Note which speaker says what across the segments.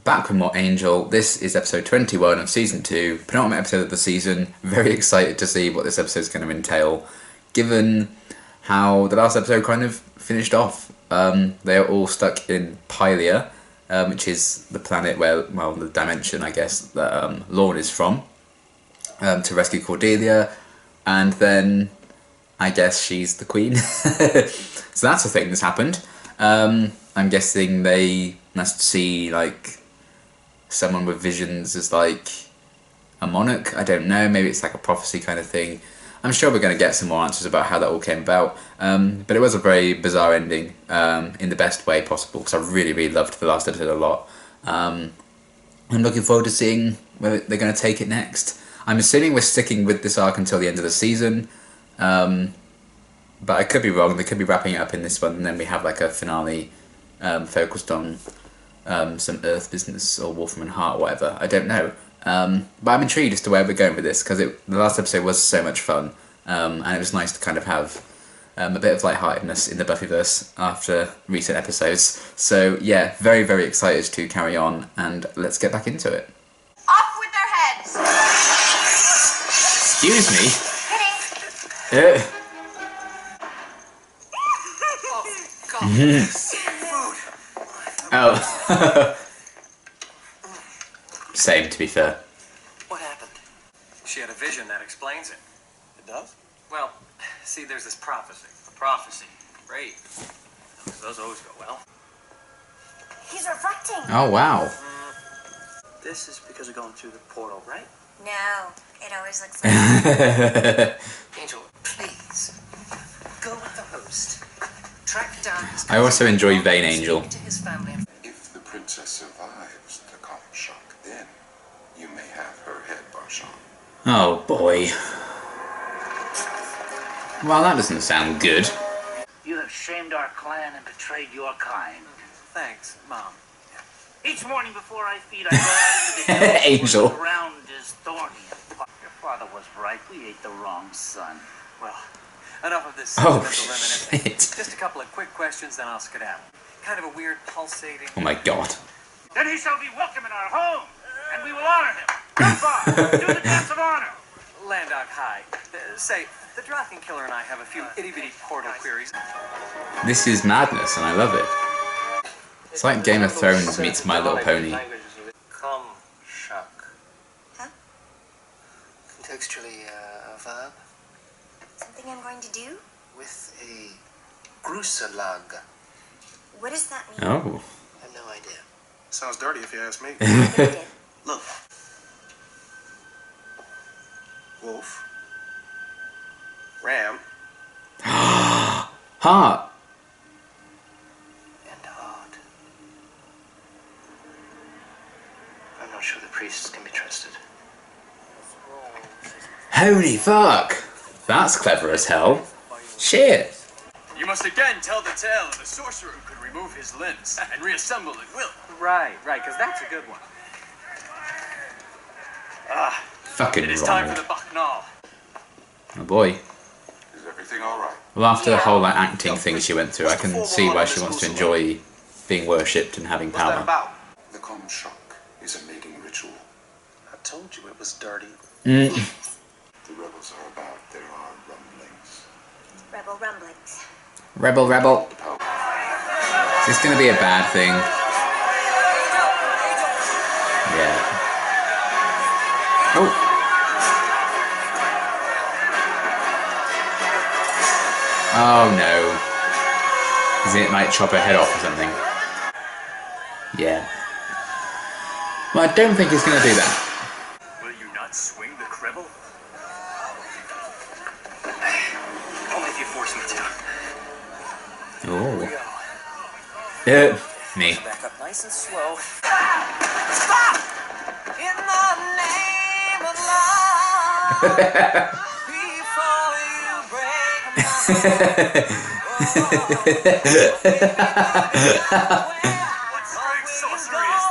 Speaker 1: back with more Angel. This is episode 21 of season 2, penultimate episode of the season. Very excited to see what this episode is going to entail, given how the last episode kind of finished off. They are all stuck in Pylia, which is the planet where, well, the dimension, I guess, that Lorne is from, to rescue Cordelia, and then I guess she's the queen. So that's a thing that's happened. I'm guessing they must see, like, someone with visions as, like, a monarch. I don't know, maybe it's like a prophecy kind of thing. I'm sure we're going to get some more answers about how that all came about. But it was a very bizarre ending, in the best way possible, because I really, really loved the last episode a lot. I'm looking forward to seeing where they're going to take it next. I'm assuming we're sticking with this arc until the end of the season. But I could be wrong, they could be wrapping it up in this one, and then we have like a finale focused on some Earth business or Wolfram and Hart or whatever. I don't know. But I'm intrigued as to where we're going with this, because the last episode was so much fun, and it was nice to kind of have a bit of lightheartedness in the Buffyverse after recent episodes. So yeah, very, very excited to carry on, and let's get back into it.
Speaker 2: Off with their heads!
Speaker 1: Excuse me?
Speaker 2: Hitting!
Speaker 3: Oh, God. Food.
Speaker 1: Oh. Same, to be fair.
Speaker 3: What happened? She had a vision that explains it. It does? Well, see, there's this prophecy. A prophecy. Great. Those always go well.
Speaker 2: He's reflecting!
Speaker 1: Oh, wow.
Speaker 3: This is because of going through the portal, right?
Speaker 2: No, it always looks like
Speaker 3: Angel, please. Go with the host. Track down his
Speaker 1: I also enjoy Vain Angel.
Speaker 3: to his family.
Speaker 4: If the princess survives the common shock, then you may have her head, Barshan.
Speaker 1: Oh, boy. Well, that doesn't sound good.
Speaker 5: You have shamed our clan and betrayed your kind.
Speaker 3: Thanks, Mom.
Speaker 5: Each morning before I feed, I go out to the hills
Speaker 1: Angel.
Speaker 5: where the ground is thorny. Your father was right. We ate the wrong son.
Speaker 3: Well, enough of this
Speaker 1: Oh,
Speaker 3: sentimental reminiscing.
Speaker 1: shit.
Speaker 3: Just a couple of quick questions, then I'll skedaddle. Kind of a weird, pulsating...
Speaker 1: Oh my god.
Speaker 5: Then he shall be welcome in our home, and we will honor him. Grandpa, do the dance of honor.
Speaker 3: Landog High. Say, the Drothin Killer and I have a few itty-bitty portal queries.
Speaker 1: This is madness, and I love it. It's like Game of Thrones meets My Little Pony.
Speaker 3: Come, shock.
Speaker 2: Huh?
Speaker 3: Contextually, a verb
Speaker 2: something I'm going to do?
Speaker 3: with a gruselag.
Speaker 2: What does that mean?
Speaker 1: Oh.
Speaker 3: I have no idea.
Speaker 4: Sounds dirty if you ask me.
Speaker 3: Look.
Speaker 4: Wolf. Ram.
Speaker 1: Heart.
Speaker 3: And hard. I'm not sure the priests can be trusted.
Speaker 1: Holy fuck! That's clever as hell. Shit.
Speaker 6: You must again tell the tale of the sorcerer who could remove his limbs and reassemble at will.
Speaker 3: Right, because that's a good one.
Speaker 1: Fucking
Speaker 6: It is time for
Speaker 1: Ronald.
Speaker 6: the Bacchanal.
Speaker 1: Oh boy.
Speaker 4: Is everything all right?
Speaker 1: Well, after the whole like acting thing she went through, I can see why she wants to enjoy being worshipped and having
Speaker 3: What's that
Speaker 1: power.
Speaker 3: about?
Speaker 4: The common shock is a mating ritual.
Speaker 3: I told you it was dirty.
Speaker 1: Mm.
Speaker 4: The rebels are about. There are rumblings.
Speaker 2: Rebel rumblings.
Speaker 1: Rebel, rebel.
Speaker 4: The power.
Speaker 1: Is this gonna be a bad thing? Yeah. Oh. Oh no. Is it might chop her head off or something? Yeah. Well, I don't think it's gonna do that.
Speaker 6: Will you not swing the cribble?
Speaker 3: Only if you force me to.
Speaker 1: Oh. Me.
Speaker 3: Back up nice and slow.
Speaker 5: In the name of love, before you break
Speaker 6: What strange sorcery is this?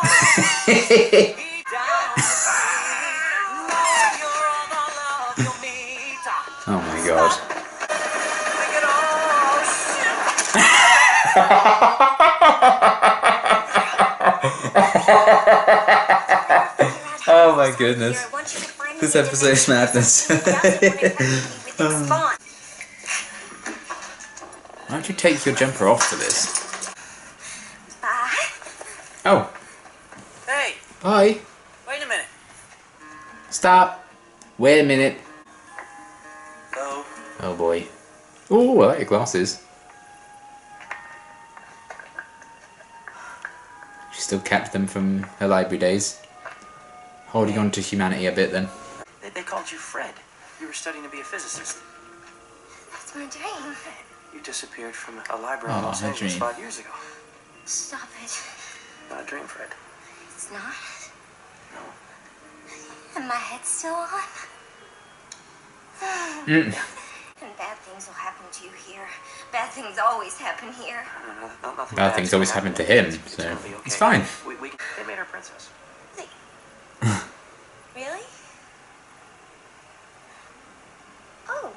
Speaker 1: Oh my god.
Speaker 5: Oh, shit.
Speaker 1: my goodness. This episode is madness. Why don't you take your jumper off for this?
Speaker 2: Bye.
Speaker 1: Oh,
Speaker 3: Hey,
Speaker 1: bye.
Speaker 3: wait a minute.
Speaker 1: Stop. Wait a minute.
Speaker 3: Oh.
Speaker 1: Oh boy. Oh, I like your glasses. She still kept them from her library days. Holding on to humanity a bit then.
Speaker 3: They called you Fred. You were studying to be a physicist.
Speaker 2: That's my dream.
Speaker 3: You disappeared from a library in
Speaker 1: Oh,
Speaker 3: Los
Speaker 1: my
Speaker 3: Angeles
Speaker 1: dream.
Speaker 3: 5 years ago.
Speaker 2: Stop it.
Speaker 3: Not a dream, Fred.
Speaker 2: It's not.
Speaker 3: No.
Speaker 2: And my head's still on.
Speaker 1: Mm.
Speaker 2: And bad things will happen to you here. Bad things always happen here.
Speaker 3: Nothing
Speaker 1: Bad things always happen to him, so
Speaker 3: gonna be okay.
Speaker 1: it's fine.
Speaker 3: They made her princess.
Speaker 2: Really? Oh.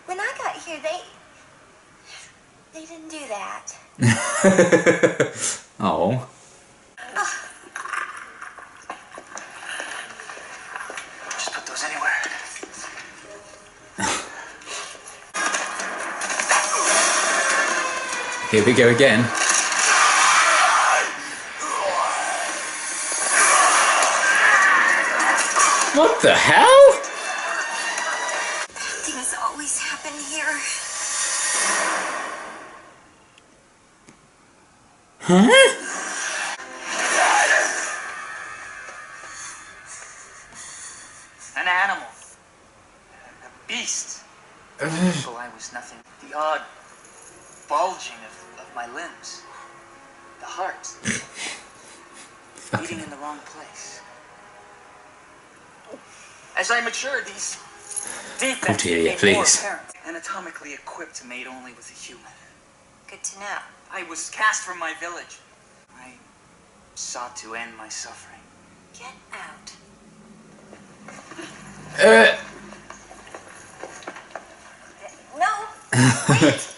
Speaker 2: When I got here, they didn't do that.
Speaker 1: Oh.
Speaker 3: Just put those anywhere.
Speaker 1: Here we go again. What the hell?
Speaker 2: Things always happen here.
Speaker 1: Huh?
Speaker 3: An animal. A beast. So I was nothing. The odd bulging of my limbs. The heart. Beating in the wrong place. As I matured, these defects
Speaker 1: Cordelia,
Speaker 3: became more
Speaker 1: please.
Speaker 3: apparent. Anatomically equipped, made only with a human.
Speaker 2: Good to know.
Speaker 3: I was cast from my village. I sought to end my suffering.
Speaker 2: Get out. No. Wait.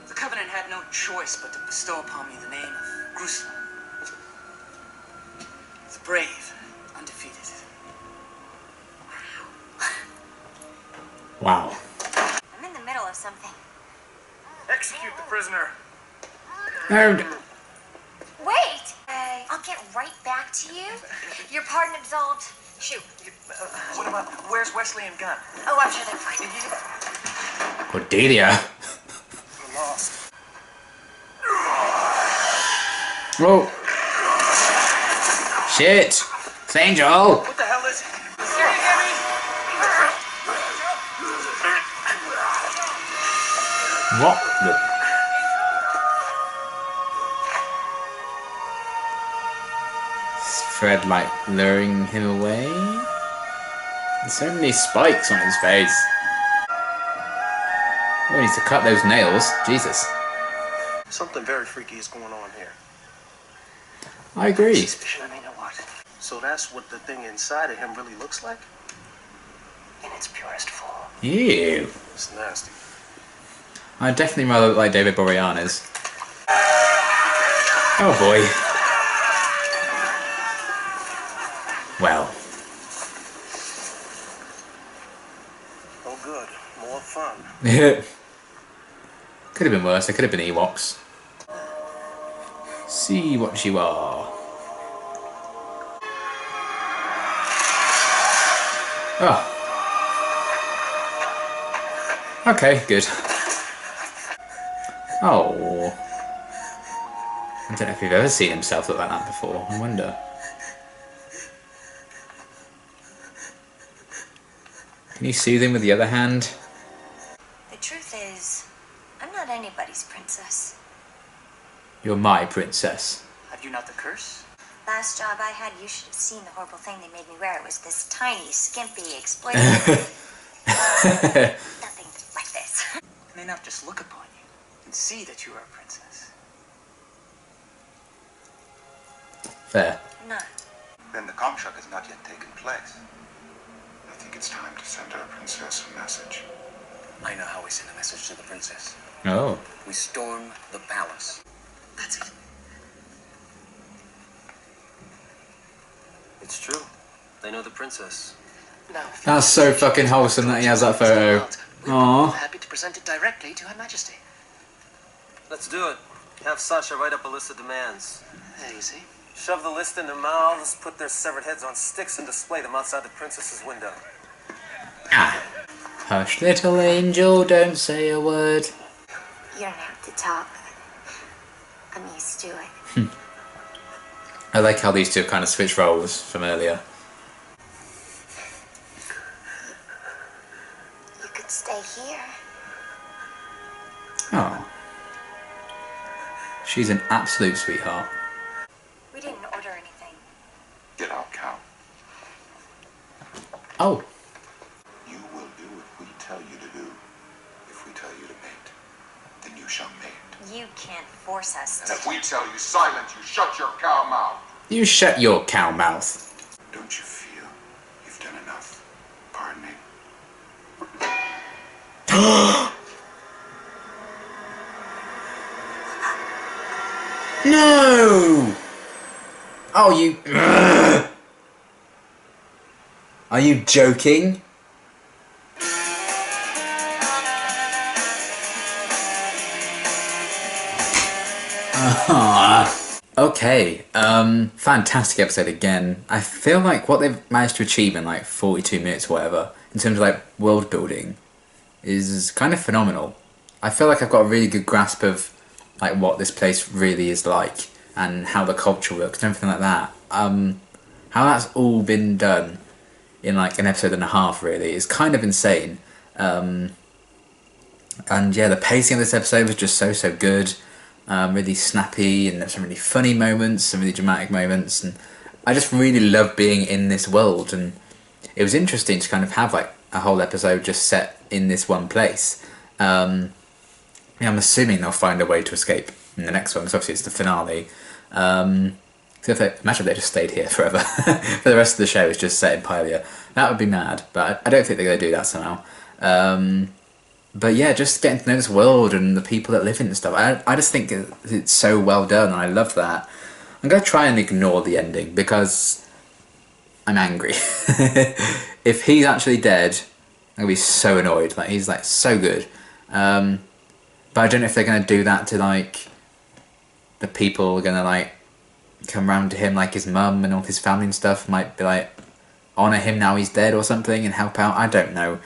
Speaker 3: The Covenant had no choice but to bestow upon me the name of Gruesome. The brave, undefeated.
Speaker 1: Wow.
Speaker 2: I'm in the middle of something.
Speaker 5: Execute the prisoner.
Speaker 1: No.
Speaker 2: Wait. I'll get right back to you. Your pardon absolved. Shoot.
Speaker 3: What about, where's Wesley and Gunn?
Speaker 2: Oh, I'm sure they're fine.
Speaker 1: Cordelia.
Speaker 5: We're lost.
Speaker 1: Whoa. Shit. It's Angel.
Speaker 3: What the hell is it?
Speaker 1: What the... Is Fred like luring him away? There's so many spikes on his face. Oh, he needs to cut those nails. Jesus.
Speaker 7: Something very freaky is going on here.
Speaker 1: I agree.
Speaker 3: Suspicion, I may know what.
Speaker 7: So that's what the thing inside of him really looks like?
Speaker 3: In its purest form.
Speaker 1: Ew.
Speaker 7: It's nasty.
Speaker 1: I definitely rather look like David Boreanaz. Oh boy. Well.
Speaker 7: Oh good, more fun.
Speaker 1: Could have been worse. It could have been Ewoks. See what you are. Oh. Okay, good. Oh. I don't know if you've ever seen himself look like that before. I wonder. Can you soothe him with the other hand?
Speaker 2: The truth is, I'm not anybody's princess.
Speaker 1: You're my princess.
Speaker 3: Have you not the curse?
Speaker 2: Last job I had, you should have seen the horrible thing they made me wear. It was this tiny, skimpy, exploitative... nothing like this.
Speaker 3: Can they not just look upon you and see that you are a princess?
Speaker 1: Fair.
Speaker 2: I'm not.
Speaker 4: Then the comp shock has not yet taken place. I think it's time to send our princess a message.
Speaker 6: I know how we send a message to the princess.
Speaker 1: Oh.
Speaker 6: We storm the palace.
Speaker 3: That's it. It's true. They know the princess.
Speaker 7: Now,
Speaker 1: That's so fucking wholesome that he has that photo.
Speaker 7: We're
Speaker 1: Aww.
Speaker 7: happy to present it directly to Her Majesty.
Speaker 3: Let's do it. Have Sasha write up a list of demands.
Speaker 7: Easy.
Speaker 3: Shove the list in their mouths, put their severed heads on sticks, and display them outside the princess's window.
Speaker 1: Ah. Hush, little angel, don't say a word.
Speaker 2: You don't have to talk. I'm used to it.
Speaker 1: I like how these two kind of switch roles from earlier.
Speaker 2: You could stay here.
Speaker 1: Oh. She's an absolute sweetheart.
Speaker 2: We didn't order anything.
Speaker 4: Get out, cow.
Speaker 1: Oh.
Speaker 4: You will do what we tell you to do. If we tell you to mate, then you shall mate.
Speaker 2: You can't force us
Speaker 4: And
Speaker 2: to.
Speaker 4: if we tell you silent, you shut your cow mouth.
Speaker 1: You shut your cow mouth.
Speaker 4: Don't you feel you've done enough? Pardon me.
Speaker 1: No! Oh, you... Are you joking? Okay, fantastic episode again. I feel like what they've managed to achieve in like 42 minutes or whatever, in terms of like world building, is kind of phenomenal. I feel like I've got a really good grasp of like what this place really is like and how the culture works and everything like that. How that's all been done in like an episode and a half really is kind of insane. And yeah, the pacing of this episode was just so good. Really snappy, and there's some really funny moments, some really dramatic moments, and I just really love being in this world. And it was interesting to kind of have like a whole episode just set in this one place. Yeah, I'm assuming they'll find a way to escape in the next one, because obviously it's the finale. So if they, imagine if they just stayed here forever for the rest of the show is just set in Pylia. That would be mad, but I don't think they're going to do that somehow. But yeah, just getting to know this world and the people that live in it and stuff. I just think it's so well done, and I love that. I'm going to try and ignore the ending because I'm angry. If he's actually dead, I'm going to be so annoyed. Like, he's like so good. But I don't know if they're going to do that to like the people are going to like come round to him, like his mum and all his family and stuff might be like honour him now he's dead or something and help out. I don't know.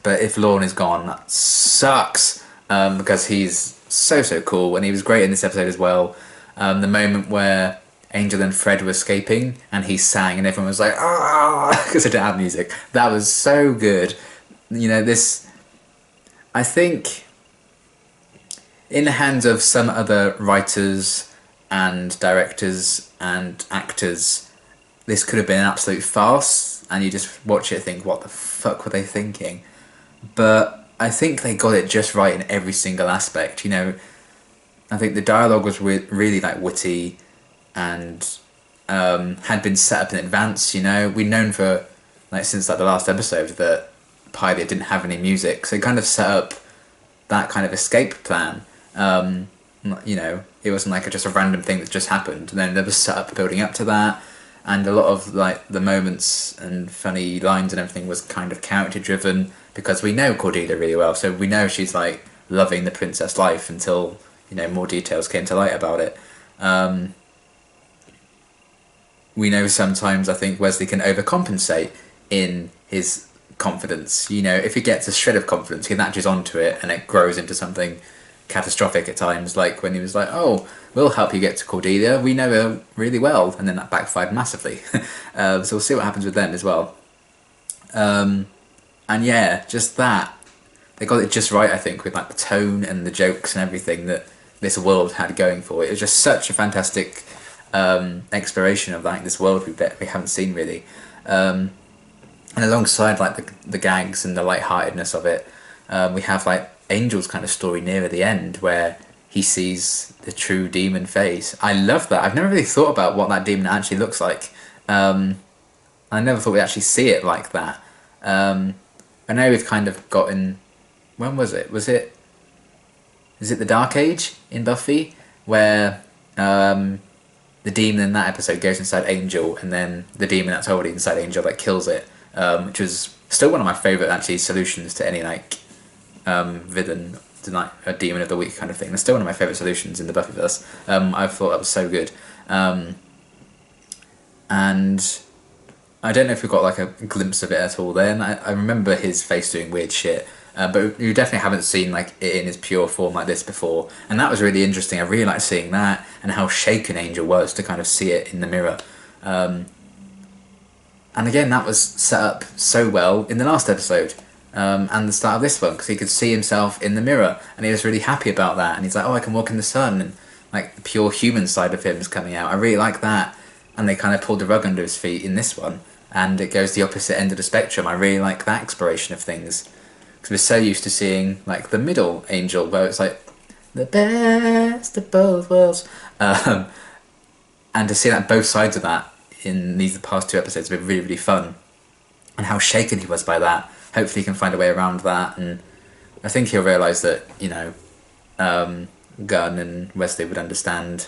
Speaker 1: But if Lorne is gone, that sucks, because he's so cool, and he was great in this episode as well. The moment where Angel and Fred were escaping and he sang and everyone was like, ah, because they didn't have music. That was so good. You know, this, I think, in the hands of some other writers and directors and actors, this could have been an absolute farce, and you just watch it and think, what the fuck were they thinking? But I think they got it just right in every single aspect. You know, I think the dialogue was really like witty and had been set up in advance. You know, we'd known for like since like the last episode that Pylia didn't have any music, so it kind of set up that kind of escape plan. You know, it wasn't like just a random thing that just happened. And then there was set up building up to that, and a lot of like the moments and funny lines and everything was kind of character driven, because we know Cordelia really well, so we know she's like loving the princess life until, you know, more details came to light about it. We know sometimes I think Wesley can overcompensate in his confidence. You know, if he gets a shred of confidence, he latches onto it and it grows into something catastrophic at times, like when he was like, oh, we'll help you get to Cordelia, we know her really well, and then that backfired massively. So we'll see what happens with them as well. And yeah, just that, they got it just right, I think, with like the tone and the jokes and everything that this world had going for it. It was just such a fantastic exploration of like this world we haven't seen really. And alongside like the gags and the lightheartedness of it, we have like Angel's kind of story near the end where he sees the true demon face. I love that. I've never really thought about what that demon actually looks like. I never thought we'd actually see it like that. I know we've kind of gotten... When was it? Is it the Dark Age in Buffy? Where the the demon in that episode goes inside Angel, and then the demon that's already inside Angel like kills it, which was still one of my favourite actually solutions to any like villain, like a demon of the week kind of thing. It's still one of my favourite solutions in the Buffyverse. I thought that was so good. And I don't know if we got like a glimpse of it at all then. I remember his face doing weird shit, but you definitely haven't seen like it in his pure form like this before, and that was really interesting. I really liked seeing that and how shaken Angel was to kind of see it in the mirror. And again, that was set up so well in the last episode and the start of this one, because he could see himself in the mirror and he was really happy about that, and he's like, oh, I can walk in the sun, and like the pure human side of him is coming out. I really like that. And they kind of pulled the rug under his feet in this one, and it goes the opposite end of the spectrum. I really like that exploration of things, because we're so used to seeing like the middle Angel, where it's like the best of both worlds, and to see that both sides of that in these past 2 episodes have been really, really fun, and how shaken he was by that. Hopefully he can find a way around that, and I think he'll realise that, you know, Gunn and Wesley would understand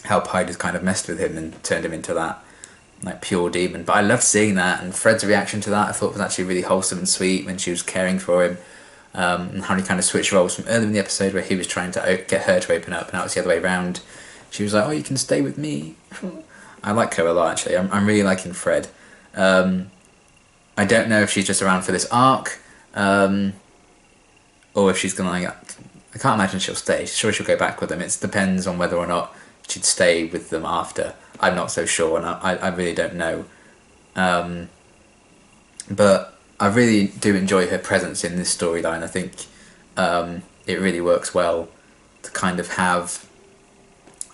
Speaker 1: how Hyde has kind of messed with him and turned him into that like pure demon. But I loved seeing that, and Fred's reaction to that I thought was actually really wholesome and sweet when she was caring for him, and how he kind of switched roles from earlier in the episode where he was trying to get her to open up, and now it's the other way around. She was like, oh, you can stay with me. I like her a lot actually. I'm really liking Fred. I don't know if she's just around for this arc, or if she's gonna like, I can't imagine she'll stay. Sure, she'll go back with them. It depends on whether or not she'd stay with them after. I'm not so sure, and I really don't know. But I really do enjoy her presence in this storyline. I think it really works well to kind of have,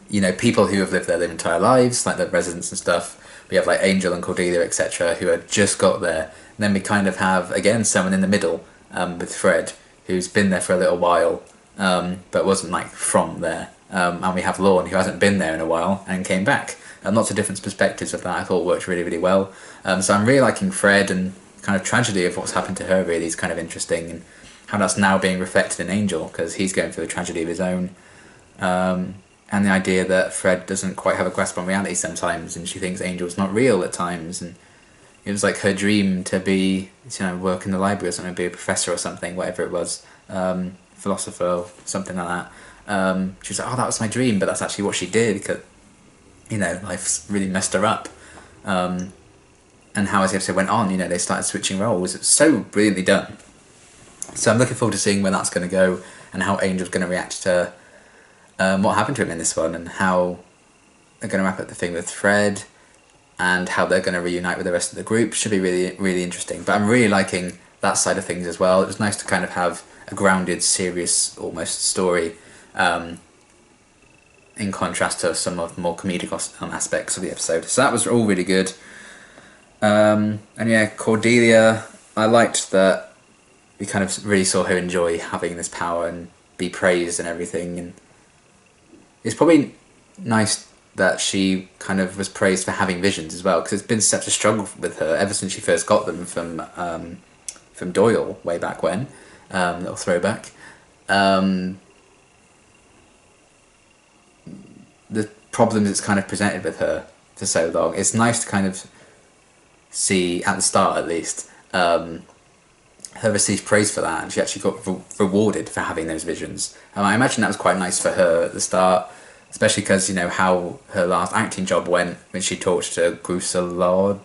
Speaker 1: you know, people who have lived their entire lives, like the residents and stuff. We have like Angel and Cordelia, etc., who had just got there. And then we kind of have, again, someone in the middle with Fred, who's been there for a little while, but wasn't like from there. And we have Lorne, who hasn't been there in a while and came back. And lots of different perspectives of that I thought worked really, really well. So I'm really liking Fred, and kind of tragedy of what's happened to her really is kind of interesting, and how that's now being reflected in Angel, because he's going through a tragedy of his own. And the idea that Fred doesn't quite have a grasp on reality sometimes, and she thinks Angel's not real at times, and it was like her dream to be, you know, work in the library or something, be a professor or something, whatever it was, philosopher or something like that. She was like, oh, that was my dream, but that's actually what she did, because, you know, life's really messed her up. And how as the episode went on, you know, they started switching roles. It's so brilliantly done. So I'm looking forward to seeing where that's going to go, and how Angel's going to react to what happened to him in this one, and how they're going to wrap up the thing with Fred, and how they're going to reunite with the rest of the group. Should be really, really interesting. But I'm really liking that side of things as well. It was nice to kind of have a grounded, serious, almost story, in contrast to some of the more comedic aspects of the episode. So that was all really good. And yeah, Cordelia, I liked that we kind of really saw her enjoy having this power and be praised and everything. And it's probably nice that she kind of was praised for having visions as well, because it's been such a struggle with her ever since she first got them from Doyle way back when. Little throwback. The problems it's kind of presented with her for so long. It's nice to kind of see, at the start at least, her receive praise for that, and she actually got rewarded for having those visions. I imagine that was quite nice for her at the start, especially because, you know, how her last acting job went when she talked to Grusalog,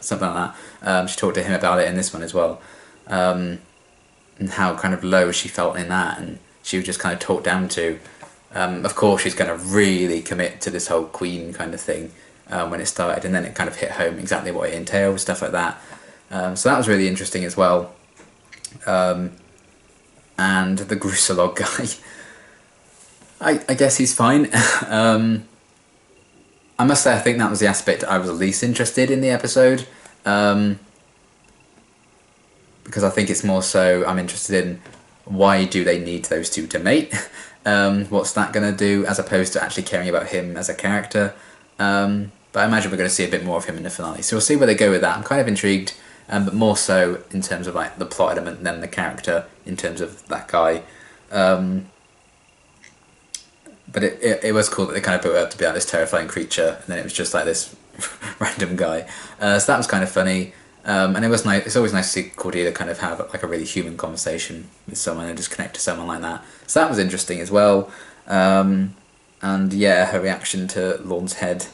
Speaker 1: something like that. She talked to him about it in this one as well, and how kind of low she felt in that, and she was just kind of talked down to. Of course, she's going to really commit to this whole Queen kind of thing when it started, and then it kind of hit home exactly what it entailed, stuff like that. So that was really interesting as well. And the Grusalog guy, I guess he's fine. I must say, I think that was the aspect I was least interested in the episode, because I think it's more so I'm interested in why do they need those two to mate. What's that going to do, as opposed to actually caring about him as a character. But I imagine we're going to see a bit more of him in the finale, so we'll see where they go with that. I'm kind of intrigued, but more so in terms of like the plot element than the character in terms of that guy. But it was cool that they kind of built it up to be like this terrifying creature, and then it was just like this random guy. So that was kind of funny. And it was nice. It's always nice to see Cordelia kind of have like a really human conversation with someone and just connect to someone like that. So that was interesting as well. And yeah, her reaction to Lorne's head.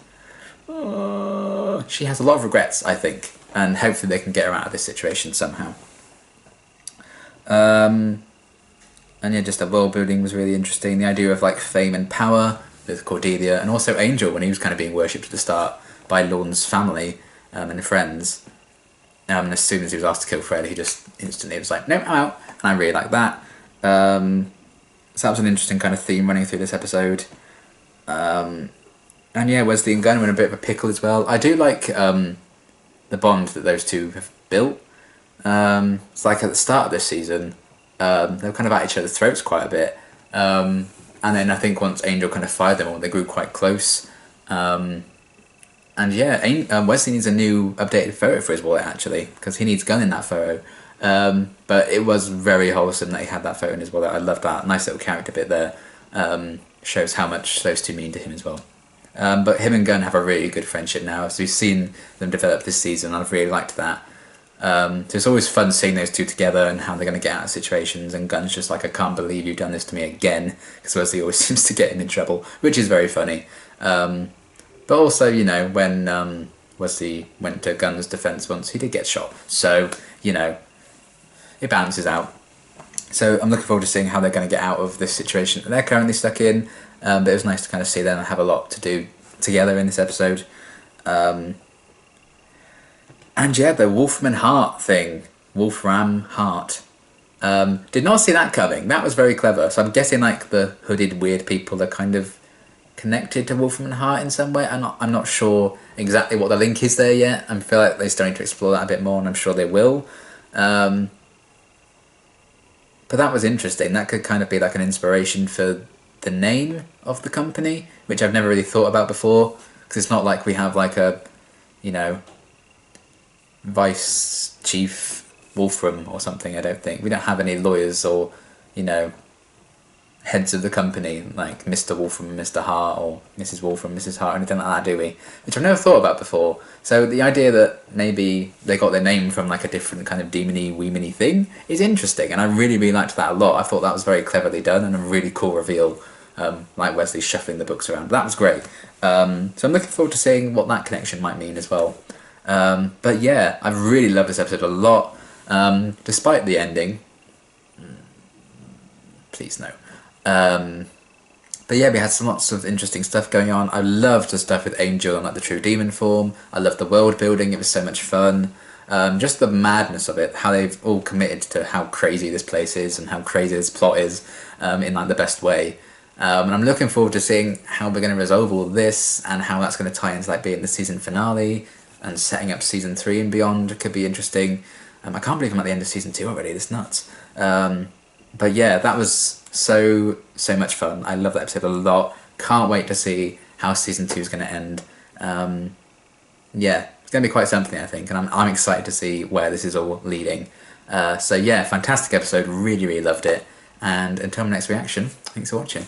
Speaker 1: She has a lot of regrets, I think, and hopefully they can get her out of this situation somehow. And yeah, just the world building was really interesting. The idea of like fame and power with Cordelia, and also Angel when he was kind of being worshipped at the start by Lorne's family and friends. And as soon as he was asked to kill Fred, he just instantly was like, "No, I'm out." And I really like that. So that was an interesting kind of theme running through this episode. And yeah, Wesley and Gunn were in a bit of a pickle as well. I do like the bond that those two have built. It's like at the start of this season, they were kind of at each other's throats quite a bit. And then I think once Angel kind of fired them all, they grew quite close. And yeah, Wesley needs a new updated photo for his wallet actually, because he needs Gunn in that photo. But it was very wholesome that he had that photo in his wallet. I loved that. Nice little character bit there. Shows how much those two mean to him as well. But him and Gunn have a really good friendship now. So we've seen them develop this season. I've really liked that. So it's always fun seeing those two together and how they're going to get out of situations. And Gunn's just like, "I can't believe you've done this to me again," because Wesley always seems to get him in trouble, which is very funny. But also, you know, when Wesley went to Gunn's defense once, he did get shot. So, you know, it balances out. So I'm looking forward to seeing how they're going to get out of this situation that they're currently stuck in. But it was nice to kind of see them have a lot to do together in this episode. And yeah, the Wolfram Heart thing. Wolfram Heart. Did not see that coming. That was very clever. So I'm guessing like the hooded weird people are kind of connected to Wolfram Heart in some way. I'm not sure exactly what the link is there yet. I feel like they're starting to explore that a bit more, and I'm sure they will. But that was interesting. That could kind of be like an inspiration for the name of the company, which I've never really thought about before, because it's not like we have like a, you know, Vice Chief Wolfram or something. I don't think we don't have any lawyers or, you know, heads of the company like Mr. Wolfram, Mr. Hart, or Mrs. Wolfram, Mrs. Hart, or anything like that, do we? Which I've never thought about before. So the idea that maybe they got their name from like a different kind of demony, weemony thing is interesting, and I really, really liked that a lot. I thought that was very cleverly done and a really cool reveal, like Wesley shuffling the books around. That was great. So I'm looking forward to seeing what that connection might mean as well. But yeah, I've really loved this episode a lot, despite the ending. Please no. But yeah, we had lots of interesting stuff going on. I loved the stuff with Angel and like the true demon form. I loved the world building. It was so much fun. Just the madness of it, how they've all committed to how crazy this place is and how crazy this plot is, in like the best way. And I'm looking forward to seeing how we're going to resolve all this and how that's going to tie into like being the season finale and setting up season 3 and beyond. It could be interesting. I can't believe I'm at the end of season 2 already. That's nuts. But yeah, that was so much fun. I love that episode a lot. Can't wait to see how season 2 is going to end. Yeah, it's going to be quite something, I think, and I'm excited to see where this is all leading. So yeah, fantastic episode. Really, really loved it. And until my next reaction, thanks for watching.